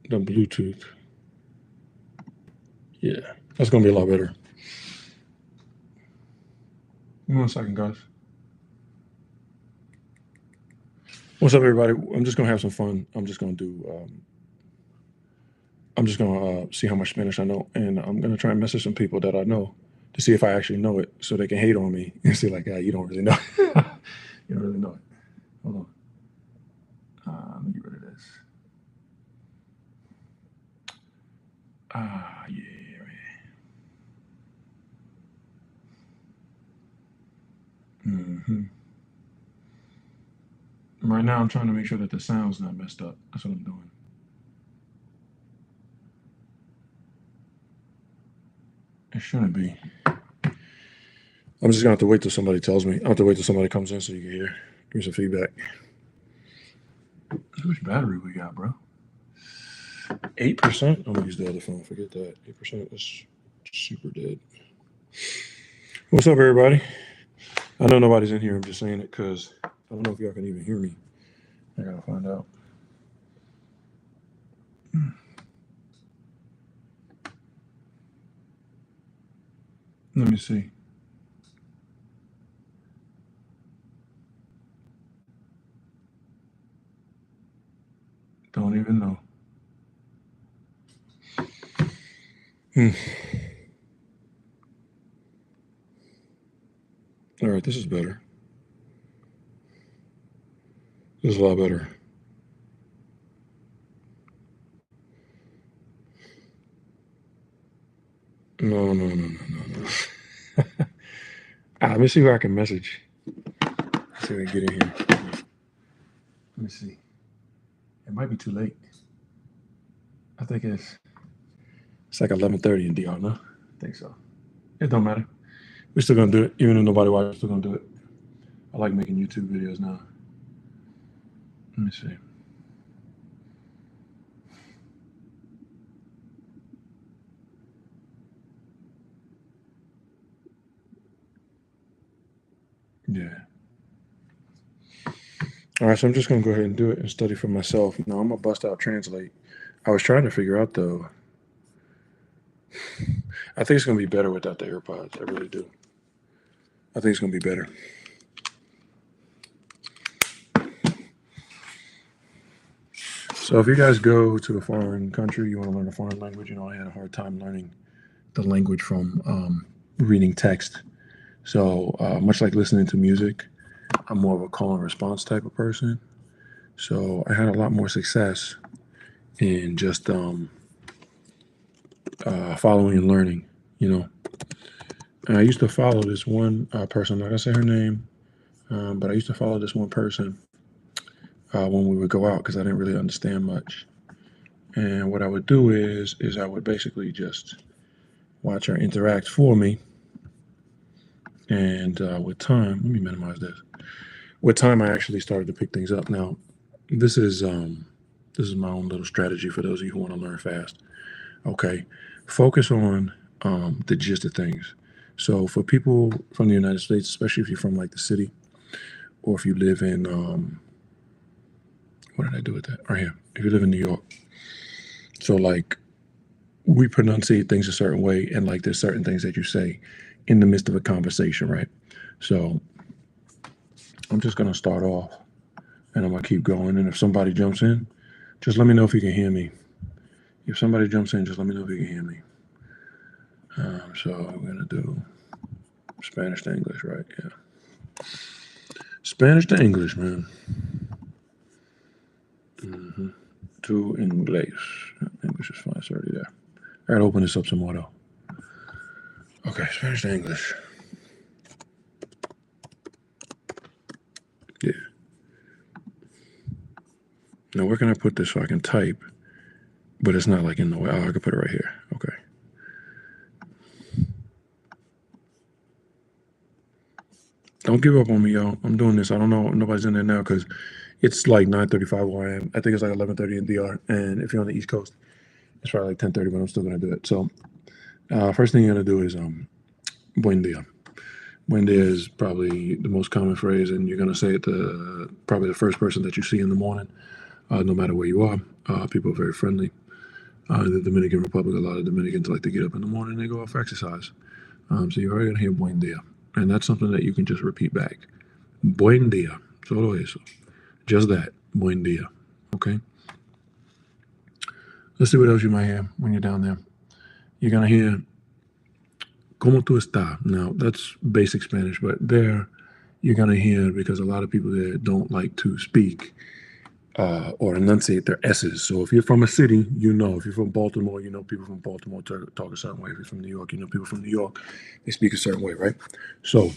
than Bluetooth. Yeah, that's gonna be a lot better. 1 second, guys. What's up, everybody? I'm just gonna have some fun. I'm just gonna see how much Spanish I know, and I'm gonna try and message some people that I know to see if I actually know it, so they can hate on me and see like, you don't really know. You don't really know it. Hold on. Let me get rid of this. Yeah. Mm-hmm. Right now, I'm trying to make sure that the sound's not messed up. That's what I'm doing. It shouldn't be. I'm just gonna have to wait till somebody tells me. I have to wait till somebody comes in so you can hear. Give me some feedback. How much battery we got, bro? 8%? I'm gonna use the other phone. Forget that. 8% is super dead. What's up, everybody? I know nobody's in here. I'm just saying it because I don't know if y'all can even hear me. I gotta find out. Let me see. Don't even know. All right, this is better. This is a lot better. No. Let me see who I can message. Let's see if I can get in here. Let me see. It might be too late. I think it's like 11:30 in DR, no? I think so. It don't matter. We're still gonna do it, even if nobody watches. We're still gonna do it. I like making YouTube videos now. Let me see. Yeah. All right, so I'm just gonna go ahead and do it and study for myself. Now I'm gonna bust out Translate. I was trying to figure out though. I think it's gonna be better without the AirPods. I really do. I think it's gonna be better. So if you guys go to a foreign country, you want to learn a foreign language, I had a hard time learning the language from reading text. So much like listening to music, I'm more of a call and response type of person. So I had a lot more success in just following and learning, And I used to follow this one person, like I say her name, but I used to follow this one person when we would go out because I didn't really understand much. And what I would do is I would basically just watch her interact for me. And with time, let me minimize this. With time, I actually started to pick things up. Now, this is my own little strategy for those of you who want to learn fast. Okay, focus on the gist of things. So for people from the United States, especially if you're from like the city, or if you live in what did I do with that? Right here. If you live in New York, so like we pronunciate things a certain way, and like there's certain things that you say in the midst of a conversation, right? So I'm just gonna start off, and I'm gonna keep going. And if somebody jumps in, just let me know if you can hear me. If somebody jumps in, just let me know if you can hear me. So I'm gonna do Spanish to English, right? Yeah. Spanish to English, man. Mm-hmm. To English. English is fine. It's already there. I gotta open this up some more though. Okay, Spanish to English. Yeah. Now where can I put this so I can type? But it's not like in the way. Oh, I can put it right here. Okay. Don't give up on me, y'all. I'm doing this. I don't know. Nobody's in there now because it's like 9:35 where I am. I think it's like 11:30 in DR. And if you're on the East Coast, it's probably like 10:30, but I'm still gonna do it. So first thing you're gonna do is buen dia. Buen dia is probably the most common phrase, and you're gonna say it to probably the first person that you see in the morning, no matter where you are. People are very friendly. The Dominican Republic, a lot of Dominicans like to get up in the morning and they go out for exercise. So you're already going to hear buen dia. And that's something that you can just repeat back. Buen dia. Solo eso. Just that. Buen dia. Okay? Let's see what else you might hear when you're down there. You're going to hear ¿Cómo tú estás? Now, that's basic Spanish, but there you're going to hear, because a lot of people there don't like to speak or enunciate their S's. So if you're from a city, you know. If you're from Baltimore, you know people from Baltimore talk a certain way. If you're from New York, you know people from New York, they speak a certain way, right? So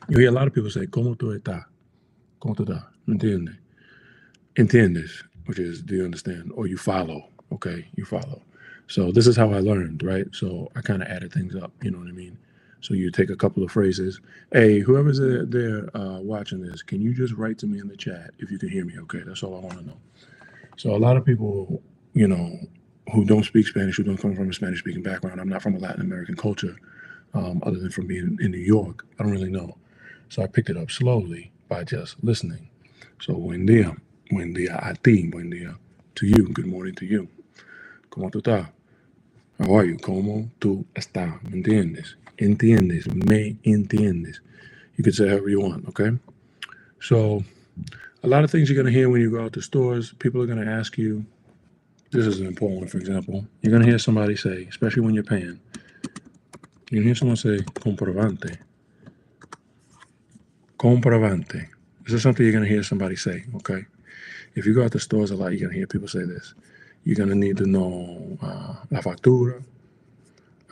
you hear a lot of people say, ¿Cómo tú estás? ¿Cómo tú estás? ¿Entiendes? Entiendes, which is, do you understand? Or you follow, okay? You follow. So this is how I learned, right? So I kind of added things up, you know what I mean? So you take a couple of phrases. Hey, whoever's there watching this, can you just write to me in the chat if you can hear me, okay? That's all I want to know. So a lot of people, you know, who don't speak Spanish, who don't come from a Spanish-speaking background, I'm not from a Latin American culture, other than from being in New York, I don't really know. So I picked it up slowly by just listening. So buen día a ti, buen día to you, good morning to you. ¿Cómo tú estás? How are you? ¿Cómo tú estás? ¿Me entiendes? ¿Entiendes? ¿Me entiendes? You can say however you want, okay? So a lot of things you're going to hear when you go out to stores, people are going to ask you, this is an important one, for example. You're going to hear somebody say, especially when you're paying, you hear someone say, comprobante. Comprobante. This is something you're going to hear somebody say, okay? If you go out to stores a lot, you're going to hear people say this. You're going to need to know la factura.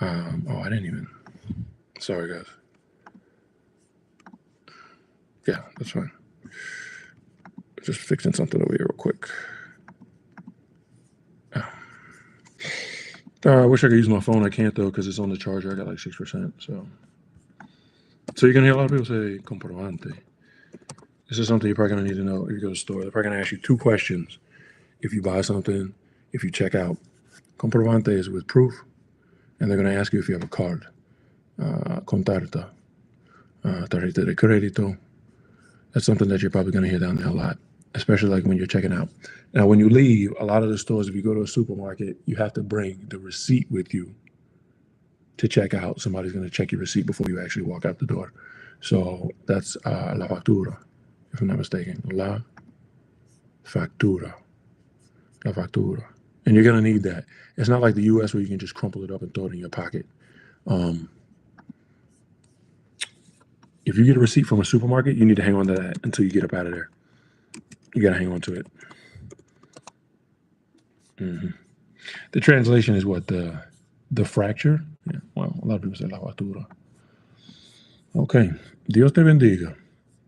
I didn't even. Sorry, guys. Yeah, that's fine. Just fixing something over here real quick. I wish I could use my phone. I can't, though, because it's on the charger. I got like 6%. So you're going to hear a lot of people say comprobante. This is something you're probably going to need to know if you go to the store. They're probably going to ask you 2 questions if you buy something, if you check out. Comprobante is with proof, and they're going to ask you if you have a card. Con tarjeta, tarjeta de crédito. That's something that you're probably going to hear down there a lot, especially like when you're checking out. Now, when you leave, a lot of the stores, if you go to a supermarket, you have to bring the receipt with you to check out. Somebody's going to check your receipt before you actually walk out the door. So that's la factura, if I'm not mistaken. La factura. La factura. And you're going to need that. It's not like the U.S. where you can just crumple it up and throw it in your pocket. If you get a receipt from a supermarket, you need to hang on to that until you get up out of there. You got to hang on to it. The translation is what? The fracture? Yeah, well, a lot of people say la factura. Okay. Dios te bendiga.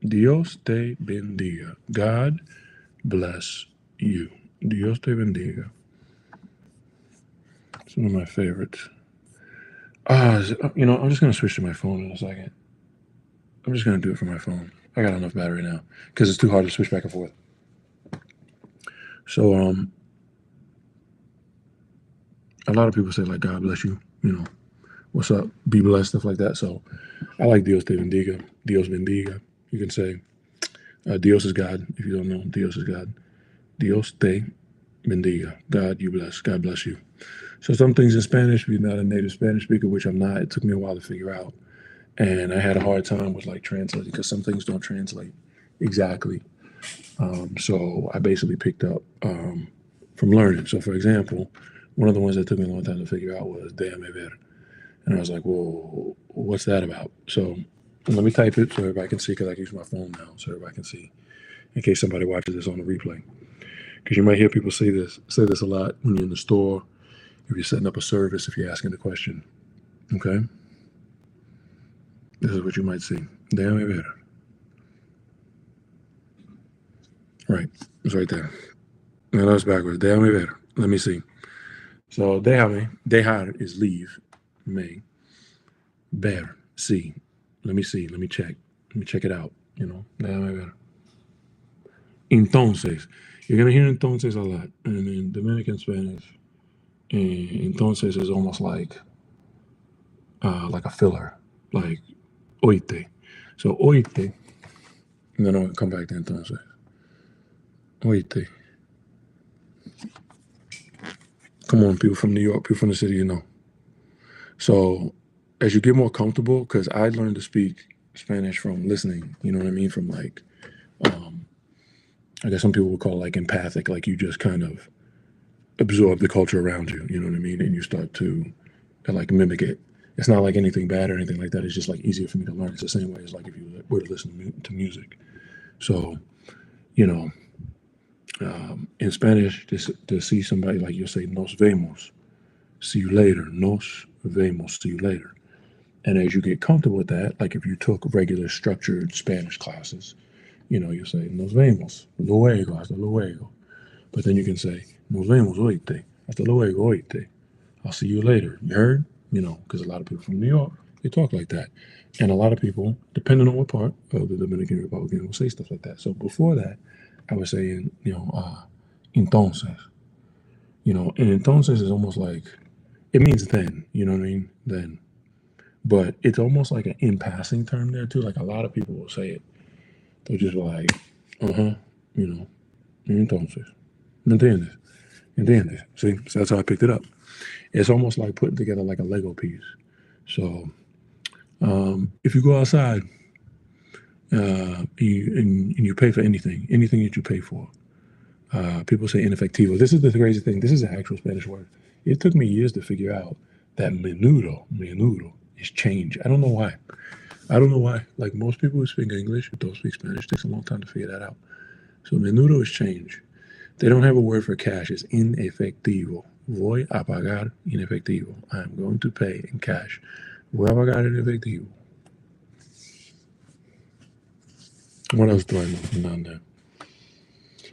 Dios te bendiga. God bless you. Dios te bendiga. It's one of my favorites. I'm just going to switch to my phone in a second. I'm just going to do it from my phone. I got enough battery now because it's too hard to switch back and forth. So, a lot of people say, like, God bless you, what's up, be blessed, stuff like that. So I like Dios te bendiga, Dios bendiga. You can say Dios is God. If you don't know, Dios is God. Dios te bendiga. God, you bless. God bless you. So some things in Spanish, if you're not a native Spanish speaker, which I'm not, it took me a while to figure out. And I had a hard time with like translating because some things don't translate exactly. So I basically picked up from learning. So for example, one of the ones that took me a long time to figure out was déjame ver. And I was like, well, what's that about? So let me type it so everybody can see, because I can use my phone now so everybody can see in case somebody watches this on the replay. Because you might hear people say this a lot when you're in the store, if you're setting up a service, if you're asking a question. Okay? This is what you might see. Déjame ver. Right. It's right there. No, that's backwards. Déjame ver. Let me see. So déjame, dejar is leave, me. Ver, see. Let me see. Let me check. Let me check it out. Déjame ver. Entonces. You're going to hear entonces a lot. And in Dominican Spanish, entonces is almost like a filler. Like oíste. So oíste. And then I'll come back to entonces. Oíste. Come on, people from New York, people from the city, you know. So as you get more comfortable, because I learned to speak Spanish from listening, you know what I mean? From like, I guess some people would call it like empathic, like you just kind of absorb the culture around you, you know what I mean? And you start to like mimic it. It's not like anything bad or anything like that. It's just like easier for me to learn. It's the same way as like if you were to listen to music. So, you know, in Spanish, to see somebody, like you'll say, nos vemos, see you later, nos vemos, see you later. And as you get comfortable with that, like if you took regular structured Spanish classes, you know, you say, nos vemos, luego, hasta luego. But then you can say, nos vemos, oíste, hasta luego, oíste. I'll see you later. You heard? You know, because a lot of people from New York, they talk like that. And a lot of people, depending on what part of the Dominican Republic, will say stuff like that. So before that, I was saying, you know, entonces. You know, and entonces is almost like, it means then, you know what I mean? Then. But it's almost like an in passing term there too. Like a lot of people will say it. They'll just be like, you know, entonces. ¿Me entiendes? ¿Entiendes? See, so that's how I picked it up. It's almost like putting together like a Lego piece. So if you go outside and you pay for anything that you pay for, people say inefectivo. This is the crazy thing. This is an actual Spanish word. It took me years to figure out that menudo is change. I don't know why. Like most people who speak English, who don't speak Spanish, it takes a long time to figure that out. So menudo is change. They don't have a word for cash. It's inefectivo. Voy a pagar en efectivo. I'm going to pay in cash. Voy a pagar en efectivo. What else do I know down there?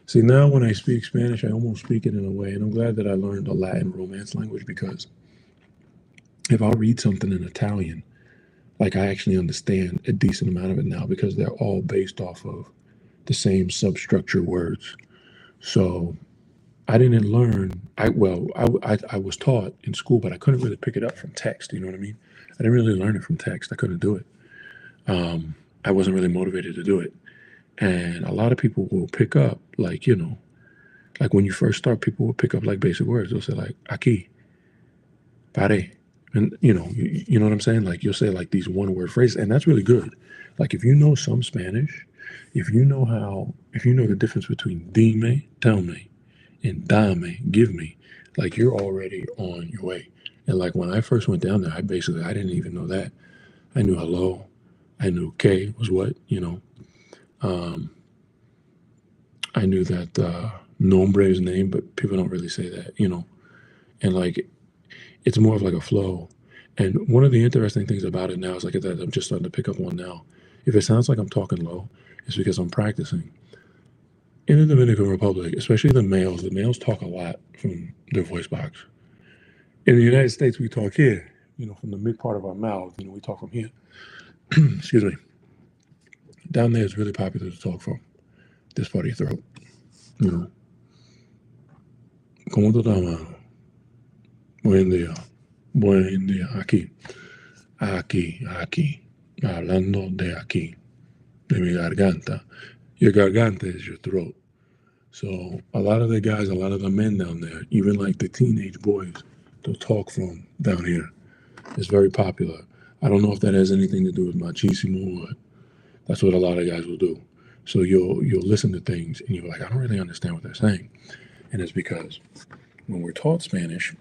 See, now when I speak Spanish, I almost speak it in a way, and I'm glad that I learned a Latin Romance language, because if I'll read something in Italian, like I actually understand a decent amount of it now, because they're all based off of the same substructure words. So I didn't learn. I was taught in school, but I couldn't really pick it up from text. You know what I mean? I didn't really learn it from text. I couldn't do it. I wasn't really motivated to do it. And a lot of people will pick up, like, you know, like when you first start, people will pick up like basic words. They'll say like aquí, pare, and you know what I'm saying? Like you'll say like these one word phrases, and that's really good. Like if you know some Spanish, if you know the difference between dime, tell me, and dame, give me, like you're already on your way. And like when I first went down there, I didn't even know that. I knew hello, I knew K was what, you know. I knew that nombre's name, but people don't really say that, you know. And like it's more of like a flow. And one of the interesting things about it now is like that I'm just starting to pick up on now. If it sounds like I'm talking low, it's because I'm practicing. In the Dominican Republic, especially the males talk a lot from their voice box. In the United States, we talk here, you know, from the mid part of our mouth, you know, we talk from here. Excuse me. Down there, it's really popular to talk from this part of your throat, you know. ¿Cómo tú estás, mano? Buen día. Buen día. Aquí. Aquí. Hablando de aquí. De mi garganta. Your garganta is your throat. So a lot of the men down there, even like the teenage boys, they'll talk from down here. It's very popular. I don't know if that has anything to do with machismo, but that's what a lot of guys will do. So you'll listen to things and you're like, I don't really understand what they're saying. And it's because when we're taught Spanish,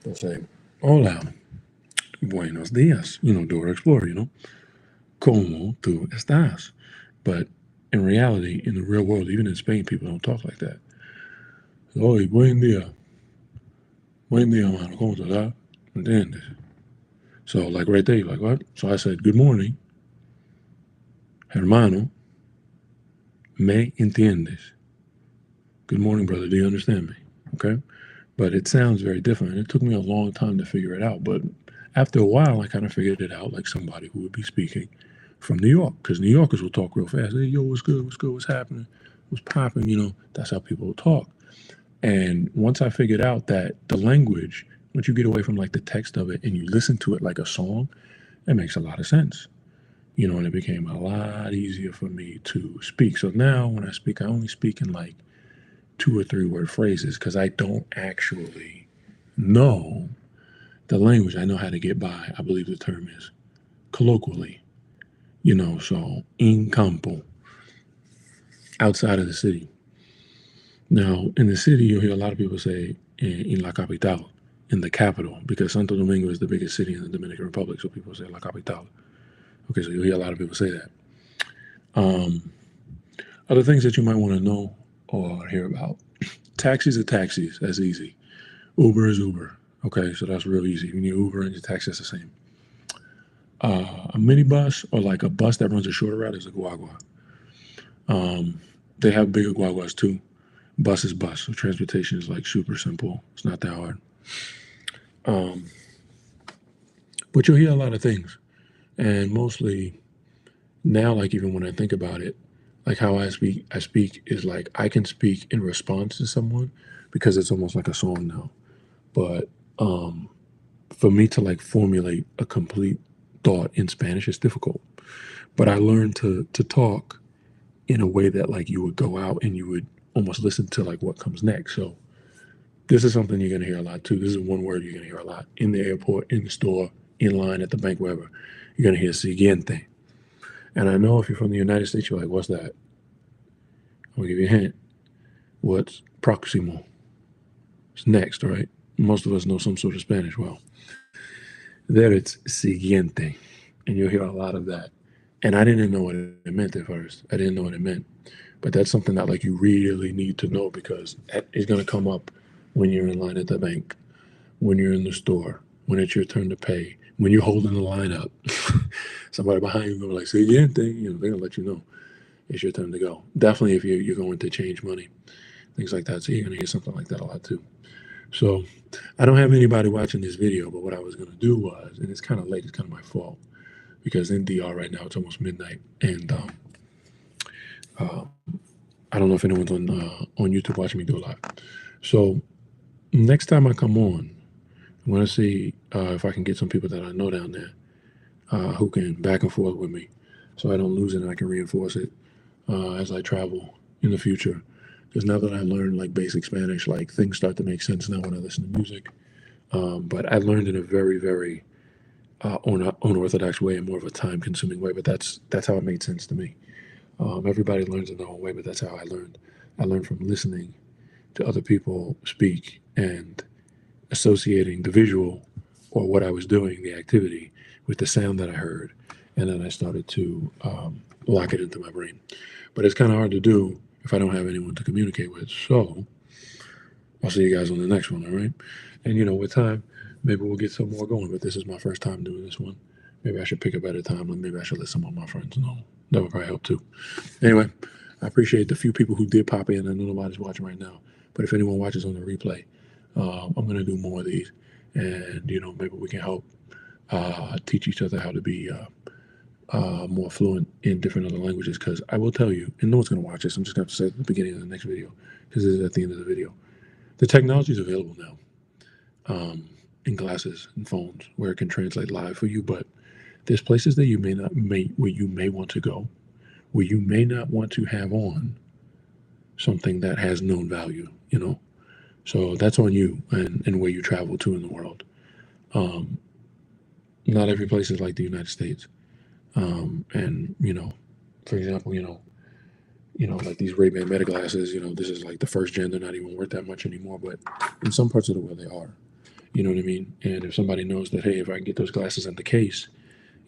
they'll say, hola, buenos días, you know, Dora Explorer, you know, ¿cómo tú estás? But in reality, in the real world, even in Spain, people don't talk like that. Oye, buen día, mano, ¿cómo estás? ¿Entiendes? So, like right there, you're like, what? So I said, good morning, hermano, ¿me entiendes? Good morning, brother, do you understand me? Okay? But it sounds very different. It took me a long time to figure it out. But after a while, I kind of figured it out like somebody who would be speaking from New York, because New Yorkers will talk real fast. Hey, yo, what's good? What's happening? What's popping? You know, that's how people will talk. And once I figured out that the language, once you get away from like the text of it and you listen to it like a song, it makes a lot of sense. You know, and it became a lot easier for me to speak. So now when I speak, I only speak in like 2 or 3 word phrases, because I don't actually know the language. I know how to get by. I believe the term is colloquially, so in campo, outside of the city. Now, in the city, you'll hear a lot of people say in la capital, in the capital, because Santo Domingo is the biggest city in the Dominican Republic, so people say la capital. Okay, so you'll hear a lot of people say that. Um, Other things that you might want to know or hear about. Taxis are taxis. That's easy. Uber is Uber. Okay, so that's real easy. When you Uber and your taxi, that's the same. A minibus or like a bus that runs a shorter route is a guagua. They have bigger guaguas too. Bus is bus. So transportation is like super simple. It's not that hard. But you'll hear a lot of things. And mostly now, like even when I think about it, like how I speak is like I can speak in response to someone because it's almost like a song now. But for me to like formulate a complete thought in Spanish is difficult. But I learned to talk in a way that like you would go out and you would almost listen to like what comes next. So this is something you're gonna hear a lot too. This is one word you're gonna hear a lot in the airport, in the store, in line at the bank, wherever. You're gonna hear siguiente. And I know if you're from the United States, you're like, what's that? I'm gonna give you a hint. What's próximo? It's next, right? Most of us know some sort of Spanish. Well, there it's siguiente. And you'll hear a lot of that. And I didn't know what it meant at first. I didn't know what it meant. But that's something that like you really need to know because it's gonna come up when you're in line at the bank, when you're in the store, when it's your turn to pay, when you're holding the line up. Somebody behind you will be like, siguiente, they're gonna let you know it's your turn to go. Definitely if you're going to change money, things like that. So you're gonna hear something like that a lot too. So I don't have anybody watching this video, but what I was gonna do was, and it's kind of late, it's kind of my fault because in DR right now it's almost midnight, and uh, I don't know if anyone's on YouTube watching me do a lot. So next time I come on, I'm gonna see if I can get some people that I know down there who can back and forth with me, so I don't lose it and I can reinforce it as I travel in the future. Because now that I learned like basic Spanish, like things start to make sense now when I listen to music. But I learned in a very, very unorthodox way and more of a time-consuming way. But that's how it made sense to me. Everybody learns in their own way, but that's how I learned. I learned from listening to other people speak and associating the visual or what I was doing, the activity, with the sound that I heard. And then I started to lock it into my brain. But it's kind of hard to do if I don't have anyone to communicate with. So I'll see you guys on the next one, all right? And with time, maybe we'll get some more going. But this is my first time doing this one. Maybe I should pick a better time, and maybe I should let some of my friends know. That would probably help too. Anyway, I appreciate the few people who did pop in. I know nobody's watching right now, but if anyone watches on the replay, I'm going to do more of these, and maybe we can help teach each other how to be more fluent in different other languages. Because I will tell you, and no one's going to watch this. I'm just going to have to say it at the beginning of the next video, because this is at the end of the video. The technology is available now in glasses and phones where it can translate live for you, but there's places that where you may want to go, where you may not want to have on something that has known value, So that's on you and where you travel to in the world. Not every place is like the United States. And for example, like these Ray-Ban Meta glasses, this is like the first gen, they're not even worth that much anymore, but in some parts of the world they are. You know what I mean? And if somebody knows that, hey, if I can get those glasses in the case,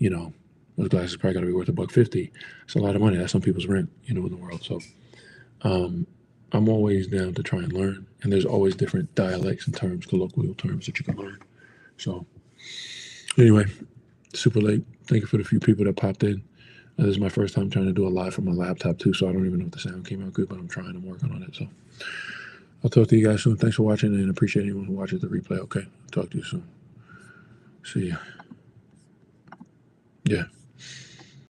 those glasses are probably going to be worth $150. It's a lot of money. That's some people's rent, in the world. So I'm always down to try and learn. And there's always different dialects and terms, colloquial terms that you can learn. So anyway, super late. Thank you for the few people that popped in. This is my first time trying to do a live from my laptop too, so I don't even know if the sound came out good, but I'm trying. I'm working on it. So I'll talk to you guys soon. Thanks for watching, and appreciate anyone who watches the replay. Okay, I'll talk to you soon. See ya. Yeah.